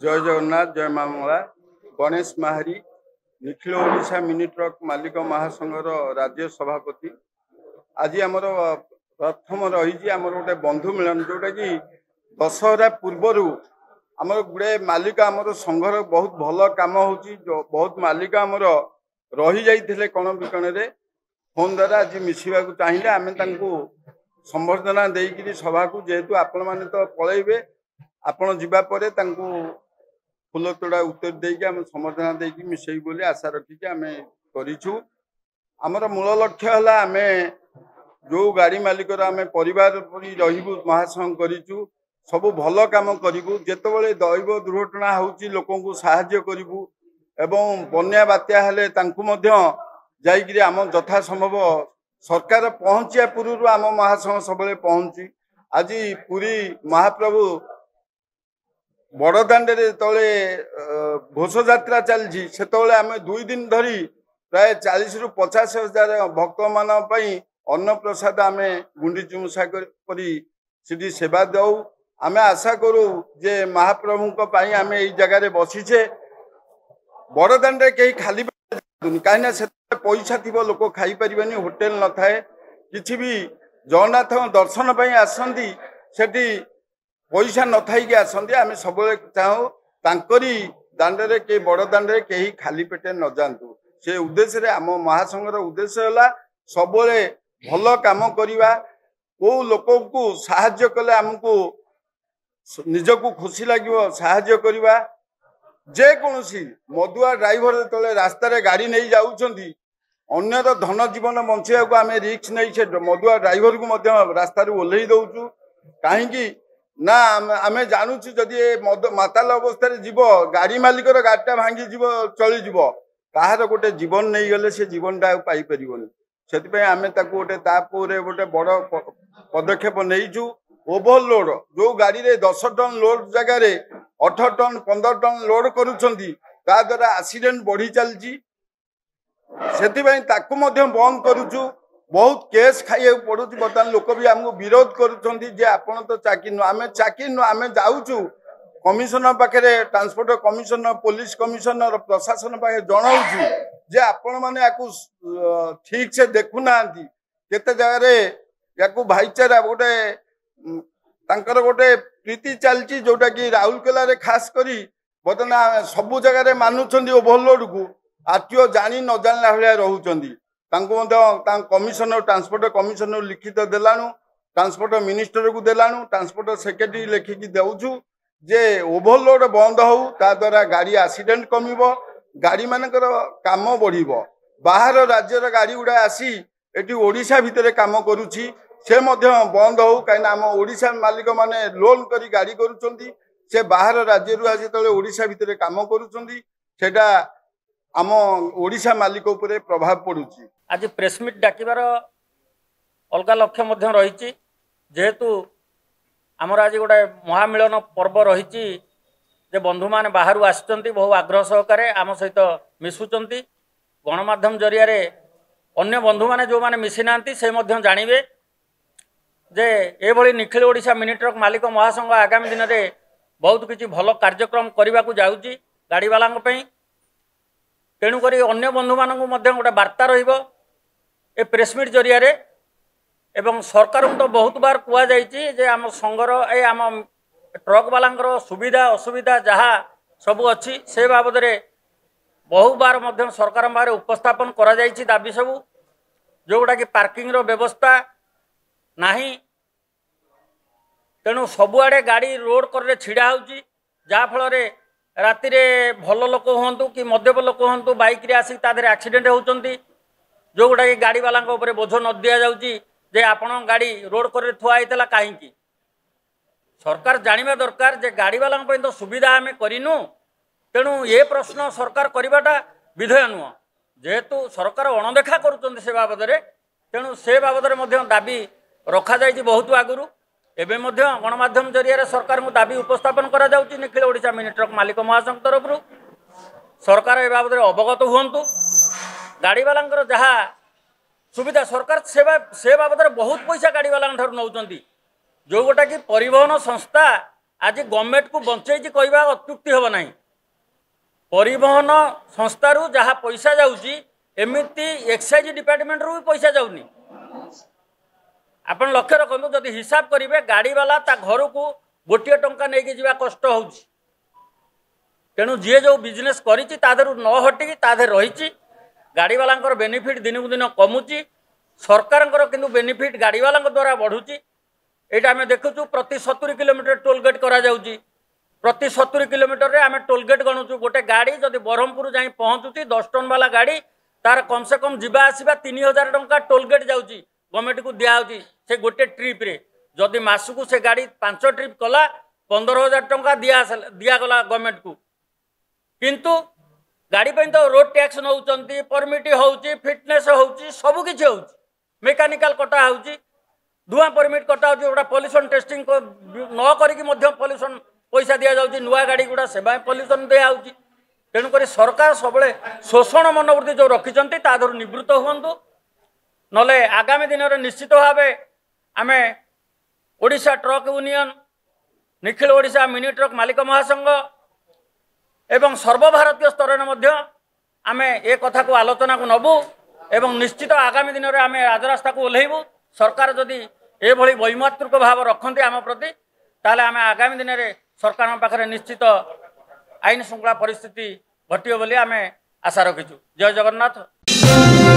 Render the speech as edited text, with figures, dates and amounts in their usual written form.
जय जगन्नाथ जय माँ मंगला गणेश माहारी निखिल ओडिशा मिनी ट्रक मालिक महासंघर राज्य सभापति आज आमर प्रथम रही आमर गोटे बंधु मिलन जोटा कि दशहरा पूर्वर आमर गुड़े मालिक आमर संघर बहुत भल काम हो बहुत मालिक आमर रही जाइए कण बिकण फोन द्वारा आज मिसवा चाहिए आम संबर्धना देकर सभा को जेहेतु आपण मैंने तो पलैबे आपण जावापर फूल तोड़ा उत्तर देकी आम समर्थना देकी मिसई बोली आशा रखिकी आम कर मूल लक्ष्य है आम जो गाड़ी मालिक आम परिवार रही महासंघ करूँ सबू भल कम करूँ जितेबाला दैव दुर्घटना होची लोक साहाय्य करूँ एवं बन्या बात्या हेले जाइए आम यथा संभव सरकार पहुँचा पूर्व आम महासंघ सब पहुँची आज पुरी महाप्रभु बड़दाण्ड तले घोष यात्रा चलती से आम 2 दिन धरी प्राय 40 ରୁ 50 हजार भक्त मान अन्न प्रसाद आम गुंडीची मूषा करी सेवा दौ आम आशा करूँ जे महाप्रभु आम यही जगह बसीचे बड़दाण्ड कहीं खाली कहीं से पैसा थी लोक खाई पारे होटेल न थाए कि भी जगन्नाथ दर्शन आसती सेठी पैसा न थी आसती आम सब चाहूँ तांकरी दाण्डे के बड़ दाण्डे कहीं खाली पेटे न जातु से उद्देश्य आम महासंघर उद्देश्य है सब भल कम करवा को लोक को साहाय्य कले आमको निजको खुशी लगे साहाय्य करवा जेकोसी मदुआ ड्राइवर तले रास्तार गाड़ी नहीं जाऊँगी अन्यर धन जीवन बंचा आम रिक्स नहीं से मदुआ ड्राइवर को रास्ता ओह्ल दौचु कहीं ना आम जानूँ जदि माताल अवस्था जीव गाड़ी मालिकर गाड़ीटा भांगी जीव चली जीव कहार गोटे जीवन नहीं गले से जीवनटा पाइपर से आम गोटे गोटे बड़ पदक्षेप नहीं ओभरलोड जो गाड़ी रे 10 टन लोड जगार 8 टन 15 टन लोड करा द्वारा एक्सीडेंट बढ़ी चलती से बंद करुचु बहुत केस खाई पड़ू बर्तमान लोक भी आमको विरोध करुँच तो चाकरी नुह आम चाकरी नुह आम जाऊँ कमिशनर पाखे ट्रांसपोर्ट कमिशनर पुलिस कमिशनर प्रशासन पाखे जनाऊँ जे आपण मैंने या ठीक से देखुना केते जगह या भाईचारा गोटे गोटे प्रीति चलती जोटा कि राउरकेला खास करी बर्तमान सबू जगह मानुंट ओभरलोड को आरटीओ जानी न जानला भाया रोच कमिशनर ट्रांसपोर्ट कमिशनर लिखित देलाणु ट्रांसपोर्ट मिनिस्टर को देलाणु ट्रांसपोर्ट सेक्रेटरी लिखिकी देउछु जे ओभरलोड बंद हो ता द्वारा गाड़ी एक्सीडेंट कमिबो गाड़ी मानकर काम बढ़िबो बाहर राज्यर गाड़ी गुड़ा आसी एटी ओडिशा भितर काम करुछि से बंद हो कहीं आम ओडिशा मालिक माने लोन करी गाड़ी करुछंती से बाहर राज्य आज तले ओडिशा भितर काम करुछंती सेटा आम ओडिशा मालिक उपरे प्रभाव पड़ुछि आज प्रेस मीट डाकिबार अलग लक्ष्य रही जेहेतु आमर आज गोटे महामिलन पर्व रही बंधु मैंने बाहर आसुँच बहु आग्रह सहकारे आम सहित मिशुंच गणमाध्यम जरिया अन्य बंधु मैंने जो मैंने मिसी ना से जानवे जे ये निखिल ओडिशा मिनी ट्रक मालिक महासंघ आगामी दिन में बहुत किसी भल कार्यक्रम करने को जाऊँगी गाड़ी वाला तेणुक अन्य बंधु मानू गोटे बार्ता रे प्रेसमिट जरिया एवं सरकार तो बहुत बार कहुई आम संघर ए आम ट्रक वाला सुविधा असुविधा जहाँ सब अच्छी से बाबद बहु बार सरकार बाहर उपस्थापन करा दाबी सब जोटा कि पार्किंग व्यवस्था नहीं तेणु सबुआड़े गाड़ी रोड कर छिड़ा होची जहाँफल राति भल लोक हूँ कि मद्यप लोक हूँ बाइक आसिक एक्सीडेंट होती जो गुड़ा कि गाड़ी वाला बोझ न दि जाऊँगी जे आपण गाड़ी रोड कर थुआई कहीं सरकार जानिबा दरकार जे गाड़ी वाला तो सुविधा आम करूँ तेणु ये प्रश्न सरकार करवाटा विधेय नुह जेहेतु सरकार अणदेखा करुँच से बाबद तेणु से बाबद दाबी रखा जाइए बहुत आगुरी एवं गणमाध्यम जरिया सरकार को दाबी उपस्थापन करा जाउची निखिल ओडिशा मिनी ट्रक मालिक महासंघ तरफ सरकार ए बाबद अवगत हुंतु गाड़ी वाला जहाँ सुविधा सरकार से बाबद बहुत पैसा गाड़ी वाला नौ जो गोटा कि परिवहन संस्था आज गवर्नमेंट को बंचेई कहवा अत्युक्ति हम ना। परिवहन संस्थारू जहाँ पैसा जाऊँगी एमती एक्साइज डिपार्टमेंट रू भी पैसा जाऊनी। आपण लक्ष्य रखु जदि हिसाब करेंगे गाड़ी वाला ता घर को गोटे टंका नहीं जावा कष्ट हो। तेणु जी जो बिजनेस कर न हटिकी तादेर रही गाड़ी वाला बेनिफिट दिन को दिन कमुची सरकार किंतु बेनिफिट गाड़ी वाला द्वारा बढ़ुची। यहाँ आम देखुचु प्रति 70 किलोमीटर टोल गेट करा जाउची। प्रति 70 किलोमीटर रे आम टोल गेट गणुचु। गोटे गाड़ी जदि ब्रह्मपुर जाई पहुँचुची 10 टन वाला गाड़ी तार कम से कम जीवा आसवा 3000 टंका टोल गेट जाउची गवर्नमेंट को दिया से गोटे ट्रिप रे। जदि मासकू से गाड़ी 5 ट्रिप कला 15,000 टंका दिगला गवर्नमेंट को। किंतु गाड़ी पे तो रोड टैक्स नौ परमिट हो फिटनेस हो सबकि हो मेकानिकल कटा हो धुआं परमिट कटा हो पॉल्यूशन टेस्टिंग न करिक पॉल्यूशन पैसा दि जाऊँगी। नुआ गाड़ी गुड़ा से पॉल्यूशन दिया तेणुक सरकार सब शोषण मनोवृत्ति जो रखिंट तादर निवृत्त हुंतु नले आगामी दिन में निश्चित भाव आम Odisha truck union Nikhil Odisha mini truck मालिक महासंघ एवं सर्वभारतीय स्तर में आम ए कथा को आलोचना को नबू एवं निश्चित आगामी दिन में आम राजरास्ता को ओह्लैबू। सरकार जदि ये वैमातृक भाव रखते आम प्रति ताले आम आगामी दिन में सरकार पाखे निश्चित आईन श्रृंखला परिस्थिति घटियो बोली आम आशा रखीचु। जय जगन्नाथ।